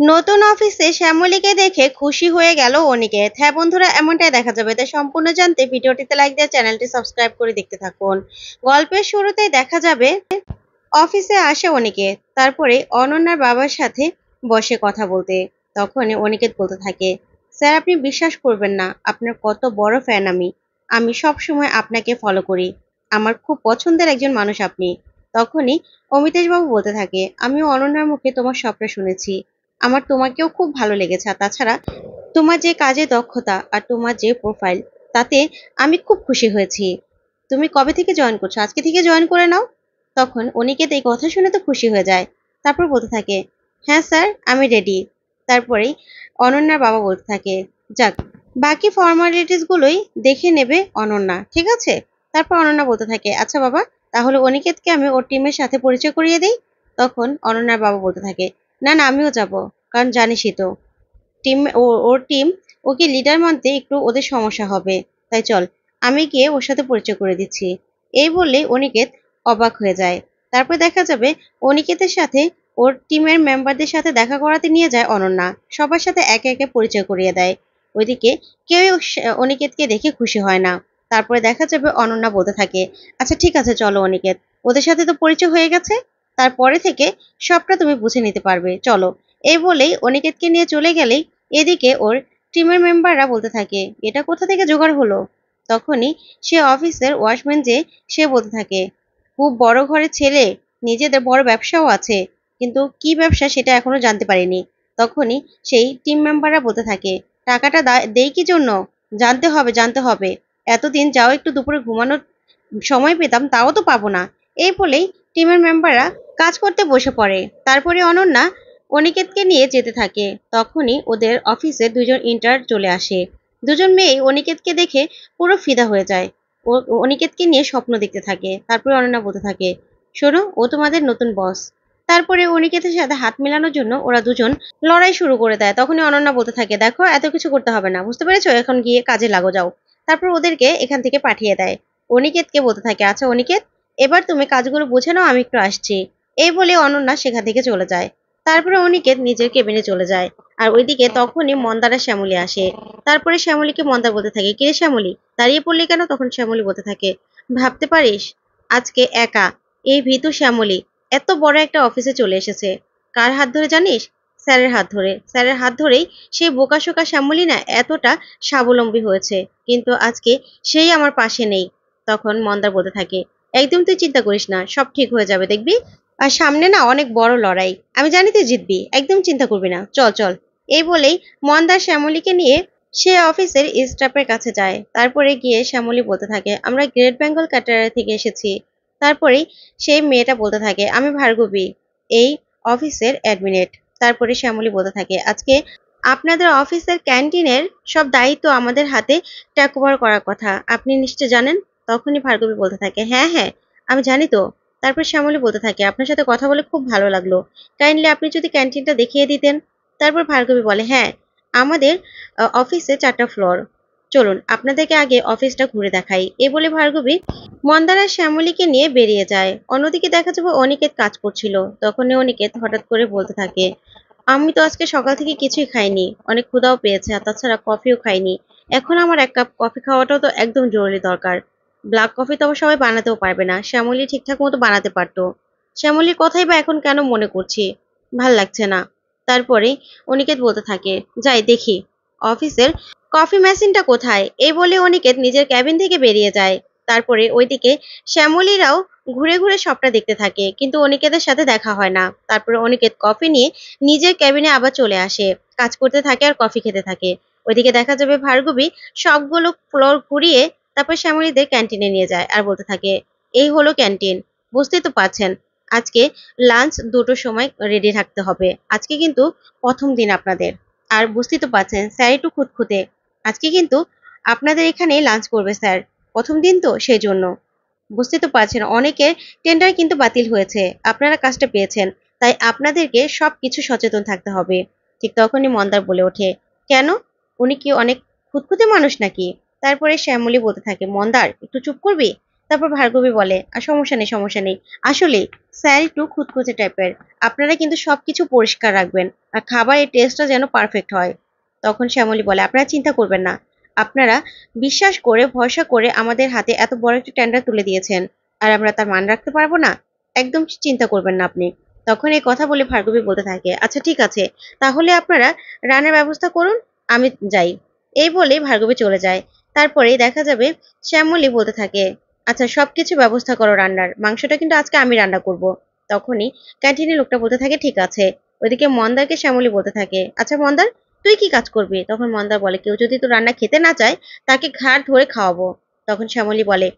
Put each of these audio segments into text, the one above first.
নতুন অফিসে শ্যামলীকে দেখে খুশি হয়ে গেল অনিকেত। হ্যাঁ বন্ধুরা, এমনটাই দেখা যাবে। তাই সম্পূর্ণ জানতে ভিডিওটিতে লাইক দিয়ে চ্যানেলটি সাবস্ক্রাইব করে দেখতে থাকুন। গল্পের শুরুতেই দেখা যাবে অফিসে আসে অনিকেত, তারপরে অনন্যার বাবার সাথে বসে কথা বলতে। তখনই অনিকেত বলতে থাকে, স্যার আপনি বিশ্বাস করবেন না, আপনার কত বড় ফ্যান আমি। আমি সব সময় আপনাকে ফলো করি। আমার খুব পছন্দের একজন মানুষ আপনি। তখনই অমিতেশ বাবু বলতে থাকে, আমিও অনন্যার মুখে তোমার সবটা শুনেছি। আমার তোমাকেও খুব ভালো লেগেছে। আর তাছাড়া তোমার যে কাজে দক্ষতা আর তোমার যে প্রোফাইল, তাতে আমি খুব খুশি হয়েছি। তুমি কবে থেকে জয়েন করছো? আজকে থেকে জয়েন করে নাও। তখন অনিকেত এই কথা শুনে তো খুশি হয়ে যায়। তারপর বলতে থাকে, হ্যাঁ স্যার আমি রেডি। তারপরেই অনন্যার বাবা বলতে থাকে, যাক, বাকি ফর্মালিটিস গুলোই দেখে নেবে অনন্যা, ঠিক আছে? তারপর অনন্যা বলতে থাকে, আচ্ছা বাবা, তাহলে অনিকেতকে আমি ওর টিমের সাথে পরিচয় করিয়ে দিই। তখন অনন্যার বাবা বলতে থাকে, না না আমিও যাব, কারণ জানিসই তো ওর টিম ওকে লিডার মানতে একটু ওদের সমস্যা হবে। তাই চল, আমি গিয়ে ওর সাথে পরিচয় করে দিচ্ছি। এই বললে অনিকেত অবাক হয়ে যায়। তারপর দেখা যাবে অনিকেতের সাথে ওর টিমের মেম্বারদের সাথে দেখা করাতে নিয়ে যায় অনন্যা। সবার সাথে একে একে পরিচয় করিয়ে দেয়। ওইদিকে কেউই অনিকেতকে দেখে খুশি হয় না। তারপরে দেখা যাবে অনন্যা বলতে থাকে, আচ্ছা ঠিক আছে চলো অনিকেত, ওদের সাথে তো পরিচয় হয়ে গেছে, তারপরে থেকে সবটা তুমি বুঝে নিতে পারবে, চলো। এই বলেই অনিকেতকে নিয়ে চলে গেলেই এদিকে ওর টিমের মেম্বাররা বলতে থাকে, এটা কোথা থেকে জোগাড় হলো? তখনই সে অফিসের ওয়াচম্যান যে, সে বলতে থাকে, খুব বড় ঘরের ছেলে, নিজেদের বড় ব্যবসাও আছে, কিন্তু কি ব্যবসা সেটা এখনো জানতে পারিনি। তখনই সেই টিম মেম্বাররা বলতে থাকে, টাকাটা দেই কি জন্য? জানতে হবে জানতে হবে। এতদিন যাও একটু দুপুরে ঘুমানোর সময় পেতাম, তাও তো পাবো না। এই বলেই টিমের মেম্বাররা কাজ করতে বসে পড়ে। তারপরে অনন্যা অনিকেতকে নিয়ে যেতে থাকে। তখনই ওদের অফিসে দুজন ইন্টার্ন চলে আসে। দুজন মেয়ে অনিকেতকে দেখে পুরো ফিদা হয়ে যায়। ও অনিকেতকে নিয়ে স্বপ্ন দেখতে থাকে। তারপরে অনন্যা বলতে থাকে, শোনো, ও তোমাদের নতুন বস। তারপরে অনিকেতের সাথে হাত মেলানোর জন্য ওরা দুজন লড়াই শুরু করে দেয়। তখনই অনন্যা বলতে থাকে, দেখো এত কিছু করতে হবে না, বুঝতে পেরেছো? এখন গিয়ে কাজে লাগো যাও। তারপর ওদেরকে এখান থেকে পাঠিয়ে দেয়। অনিকেতকে বলতে থাকে, আচ্ছা অনিকেত, এবার তুমি কাজগুলো বুঝে নাও, আমি একটু আসছি। এই বলে অনন্যা সেখান থেকে চলে যায়। তারপরে অনিকেত নিজের কেবিনে চলে যায়। আর ওইদিকে তখনই মন্দার আর শ্যামলী আসে। তারপরে শ্যামলীকে মন্দার বলতে থাকে, কিরে শ্যামলী, দাঁড়িয়ে পড়লি কেন? তখন শ্যামলী বলতে থাকে, ভাবতে পারিস, আজকে একা এই ভীতু শ্যামলী এত বড় একটা অফিসে চলে এসেছে। কার হাত ধরে জানিস? স্যারের হাত ধরে। স্যারের হাত ধরেই সেই বোকাশোকা শ্যামলী না এতটা স্বাবলম্বী হয়েছে, কিন্তু আজকে সেই আমার পাশে নেই। তখন মন্দার বলতে থাকে, একদম তুই চিন্তা করিস না, সব ঠিক হয়ে যাবে দেখবি। আর সামনে না অনেক বড় লড়াই, আমি জানি তুই জিতবি, একদম চিন্তা করবি না, চল চল। এই বলেই মন্দার শ্যামলীকে নিয়ে সে অফিসের স্টাফের কাছে যায়। তারপরে গিয়ে শ্যামলী বলতে থাকে, আমরা গ্রেট বেঙ্গল ক্যাটারার থেকে এসেছি। তারপরেই সেই মেয়েটা বলতে থাকে, আমি ভার্গবী, এই অফিসের অ্যাডমিনেট। তারপরে শ্যামলী বলতে থাকে, আজকে আপনাদের অফিসের ক্যান্টিনের সব দায়িত্ব আমাদের হাতে টেক ওভার করার কথা, আপনি নিশ্চয় জানেন। তখনই ভার্গবী বলতে থাকে, হ্যাঁ হ্যাঁ আমি জানি তো। তারপর শ্যামলী বলতে থাকে, আপনার সাথে কথা বলে খুব ভালো লাগলো, কাইন্ডলি আপনি যদি ক্যান্টিনটা দেখিয়ে দিতেন। তারপর ভার্গবী বলে, হ্যাঁ, আমাদের অফিসে 4টা ফ্লোর, চলুন আপনাদেরকে আগে অফিসটা ঘুরে দেখাই। এ বলে ভার্গবী মন্দার আর শ্যামলীকে নিয়ে বেরিয়ে যায়। অন্যদিকে দেখা যাবে অনিকেত কাজ করছিল। তখনই অনিকেত হঠাৎ করে বলতে থাকে, আমি তো আজকে সকাল থেকে কিছুই খাইনি, অনেক ক্ষুধাও পেয়েছে, আর তাছাড়া কফিও খাইনি। এখন আমার 1 কাপ কফি খাওয়াটাও তো একদম জরুরি দরকার। ব্ল্যাক কফি তো আবার সবাই বানাতেও পারবে না, শ্যামলী ঠিকঠাক মতো বানাতে পারতো। শ্যামলীর কথাই বা এখন কেন মনে করছি, ভাল লাগছে না। তারপরে অনিকেত বলতে থাকে, যাই দেখি অফিসের কফি মেশিনটা কোথায়। এই বলে অনিকেত নিজের ক্যাবিন থেকে বেরিয়ে যায়। তারপরে ওইদিকে শ্যামলীরাও ঘুরে ঘুরে সবটা দেখতে থাকে, কিন্তু অনিকেতের সাথে দেখা হয় না। তারপরে অনিকেত কফি নিয়ে নিজের ক্যাবিনে আবার চলে আসে, কাজ করতে থাকে আর কফি খেতে থাকে। ওইদিকে দেখা যাবে ভার্গবী সবগুলো ফ্লোর ঘুরিয়ে তারপর শ্যামলীদের ক্যান্টিনে নিয়ে যায় আর বলতে থাকে, এই হলো ক্যান্টিন, বুঝতেই তো পারছেন, আজকে লাঞ্চ 2টোর সময় রেডি থাকতে হবে। আজকে কিন্তু প্রথম দিন আপনাদের, আর বুঝতেই তো পারছেন স্যার একটু খুঁতখুঁতে, আজকে কিন্তু আপনাদের এখানে লাঞ্চ করবে স্যার, প্রথম দিন তো সেই জন্য। বুঝতেই তো পারছেন অনেকের টেন্ডার কিন্তু বাতিল হয়েছে, আপনারা কাজটা পেয়েছেন, তাই আপনাদেরকে সবকিছু সচেতন থাকতে হবে। ঠিক তখনই মন্দার বলে ওঠে, কেন, উনি কি অনেক খুঁতখুঁতে মানুষ নাকি? তারপরে শ্যামলী বলতে থাকে, মন্দার একটু চুপ করবি? তারপর ভার্গবী বলে, সমস্যা নেই সমস্যা নেই, আসলে স্যার একটু খুঁতখুঁতে টাইপের, আপনারা কিন্তু সবকিছু পরিষ্কার রাখবেন আর খাবারের টেস্টটা যেন পারফেক্ট হয়। তখন শ্যামলী বলে, আপনারা চিন্তা করবেন না, আপনারা বিশ্বাস করে ভরসা করে আমাদের হাতে এত বড় একটা টেন্ডার তুলে দিয়েছেন, আর আমরা তার মান রাখতে পারবো না? একদম চিন্তা করবেন না আপনি। তখন এই কথা বলে ভার্গবী বলতে থাকে, আচ্ছা ঠিক আছে, তাহলে আপনারা রান্নার ব্যবস্থা করুন, আমি যাই। এই বলে ভার্গবী চলে যায়। তারপরেই দেখা যাবে শ্যামলী বলতে থাকে, আচ্ছা সবকিছু ব্যবস্থা করো রান্নার, মাংসটা কিন্তু আজকে আমি রান্না করব। তখনই ক্যান্টিনের লোকটা বলতে থাকে, ঠিক আছে। ওইদিকে মন্দারকে শ্যামলী বলতে থাকে, আচ্ছা মন্দার, তুই কি কাজ করবি? তখন মন্দার বলে, কেউ যদি তোর রান্না খেতে না চায় তাকে ঘাড় ধরে খাওয়াবো। তখন শ্যামলী বলে,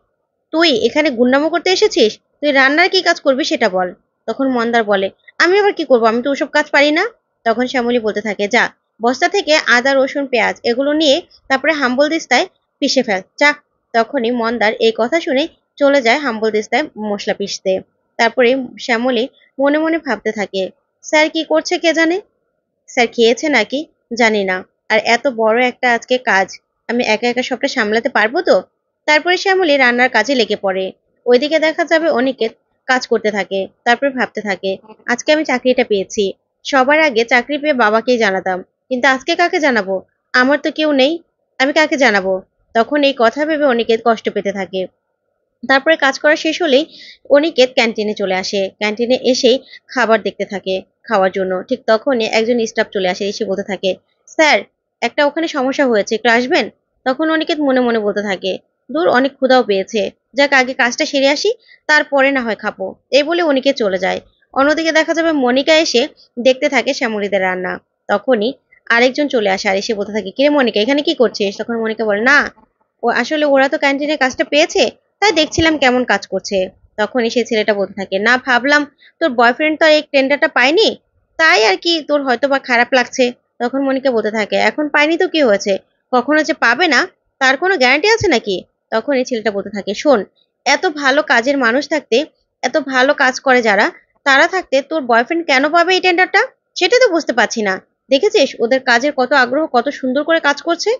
তুই এখানে গুন্ডামো করতে এসেছিস? তুই রান্নার কি কাজ করবি সেটা বল। তখন মন্দার বলে, আমি আবার কি করবো, আমি তো ওসব কাজ পারি না। তখন শ্যামলী বলতে থাকে, যা বস্তা থেকে আদা রসুন পেঁয়াজ এগুলো নিয়ে তারপরে হাম্বল দিস্তায় পিষে ফেল, যা। তখনই মন্দার এই কথা শুনে চলে যায় হাম্বল দিস্তায় মশলা পিষতে। তারপরে শ্যামলী মনে মনে ভাবতে থাকে, স্যার কি করছে কে জানে, স্যার খেয়েছে নাকি, জানি না। আর এত বড় একটা আজকে কাজ, আমি একা একা সবটা সামলাতে পারবো তো? তারপরে শ্যামলী রান্নার কাজে লেগে পড়ে। ওইদিকে দেখা যাবে অনিকেত কাজ করতে থাকে। তারপরে ভাবতে থাকে, আজকে আমি চাকরিটা পেয়েছি, সবার আগে চাকরি পেয়ে বাবাকেই জানাতাম, কিন্তু আজকে কাকে জানাবো? আমার তো কেউ নেই, আমি কাকে জানাবো? তখন এই কথা ভেবে অনিকেত কষ্ট পেতে থাকে। তারপরে কাজ করা শেষ হলেই অনিকেত ক্যান্টিনে চলে আসে। ক্যান্টিনে এসেই খাবার দেখতে থাকে খাওয়ার জন্য। ঠিক তখনই একজন স্টাফ চলে আসে, এসে বলতে থাকে, স্যার একটা ওখানে সমস্যা হয়েছে, একটু আসবেন? তখন অনিকেত মনে মনে বলতে থাকে, দূর, অনেক ক্ষুধাও পেয়েছে, যাক আগে কাজটা সেরে আসি, তারপরে না হয় খাবো। এই বলে অনিকেত চলে যায়। অন্যদিকে দেখা যাবে মনিকা এসে দেখতে থাকে শ্যামলীদের রান্না। তখনই আরেকজন চলে আসে আর এসে বলতে থাকে, কিরে মনিকা, এখানে কি করছিস? তখন মনিকা বলে, না, ও আসলে ওরা তো ক্যান্টিনে কাজটা পেয়েছে, তাই দেখছিলাম কেমন কাজ করছে। তখনই সেই ছেলেটা বলতে থাকে, না, ভাবলাম তোর বয়ফ্রেন্ড তো আর এই টেন্ডারটা পায়নি, তাই আর কি তোর হয়তো বা খারাপ লাগছে। তখন মনিকা বলতে থাকে, এখন পায়নি তো কি হয়েছে, কখনো যে পাবে না তার কোনো গ্যারান্টি আছে নাকি? তখন এই ছেলেটা বলতে থাকে, শোন, এত ভালো কাজের মানুষ থাকতে, এত ভালো কাজ করে যারা, তারা থাকতে তোর বয়ফ্রেন্ড কেন পাবে এই টেন্ডারটা? সেটা তো বুঝতে পারছি না। দেখেছিস ওদের কাজের কত আগ্রহ, কত সুন্দর করে কাজ করছে,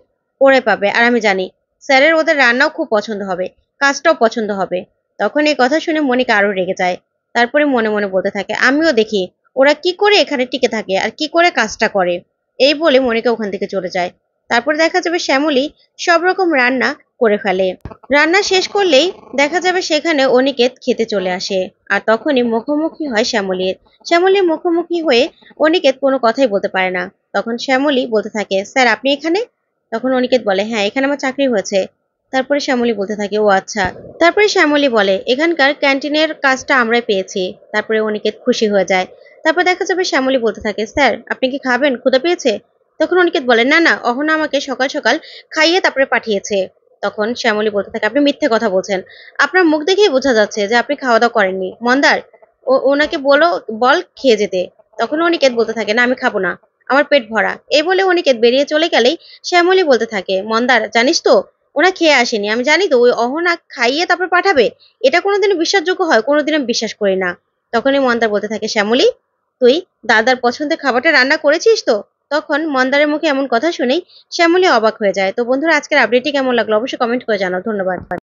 ওরাই পাবে। আর আমি জানি স্যারের ওদের রান্নাও খুব পছন্দ হবে, কাজটাও পছন্দ হবে। তখন এই কথা শুনে মনিকা আরো রেগে যায়। তারপরে মনে মনে বলতে থাকে, আমিও দেখি ওরা কি করে এখানে টিকে থাকে আর কি করে কাজটা করে। এই বলে মনিকা ওখান থেকে চলে যায়। তারপরে দেখা যাবে শ্যামলী সব রকম রান্না করে ফেলে। রান্না শেষ করলেই দেখা যাবে সেখানে অনিকেত খেতে চলে আসে। আর তখনই মুখোমুখি হয় শ্যামলীর। শ্যামলীর মুখোমুখি হয়ে অনিকেত কোনো কথাই বলতে পারে না। তখন শ্যামলী বলতে থাকে, স্যার আপনি এখানে? তখন অনিকেত বলে, হ্যাঁ, এখানে আমার চাকরি হয়েছে। তারপরে শ্যামলী বলতে থাকে, ও আচ্ছা। তারপরে শ্যামলী বলে, এখানকার ক্যান্টিনের কাজটা আমরাই পেয়েছি। তারপরে অনিকেত খুশি হয়ে যায়। তারপর দেখা যাবে শ্যামলী বলতে থাকে, স্যার আপনি কি খাবেন, ক্ষুধা পেয়েছে? তখন অনিকেত বলে, না না, অহনা আমাকে সকাল সকাল খাইয়ে তারপরে পাঠিয়েছে। তখন শ্যামলী বলতে থাকে, আপনি মিথ্যে কথা বলছেন, আপনার মুখ দেখেই বোঝা যাচ্ছে যে আপনি খাওয়া দাওয়া করেননি। মন্দার, ওনাকে বল খেয়ে যেতে। তখন অনিকেত বলতে থাকে, না আমি খাবো না, আমার পেট ভরা। এই বলে অনিকেত বেরিয়ে চলে গেলেই শ্যামলী বলতে থাকে, মন্দার জানিস তো, ওরা খেয়ে আসেনি, আমি জানি তো, ওই অহনা খাইয়ে তারপর পাঠাবে, এটা কোনোদিনও বিশ্বাসযোগ্য হয়? কোনোদিন আমি বিশ্বাস করি না। তখনই মন্দার বলতে থাকে, শ্যামলী তুই দাদার পছন্দের খাবারটা রান্না করেছিস তো? তখন মন্দারের মুখে এমন কথা শুনেই শ্যামলী অবাক হয়ে যায়। তো বন্ধুরা, আজকের আপডেটটি কেমন লাগলো অবশ্যই কমেন্ট করে জানাও। ধন্যবাদ।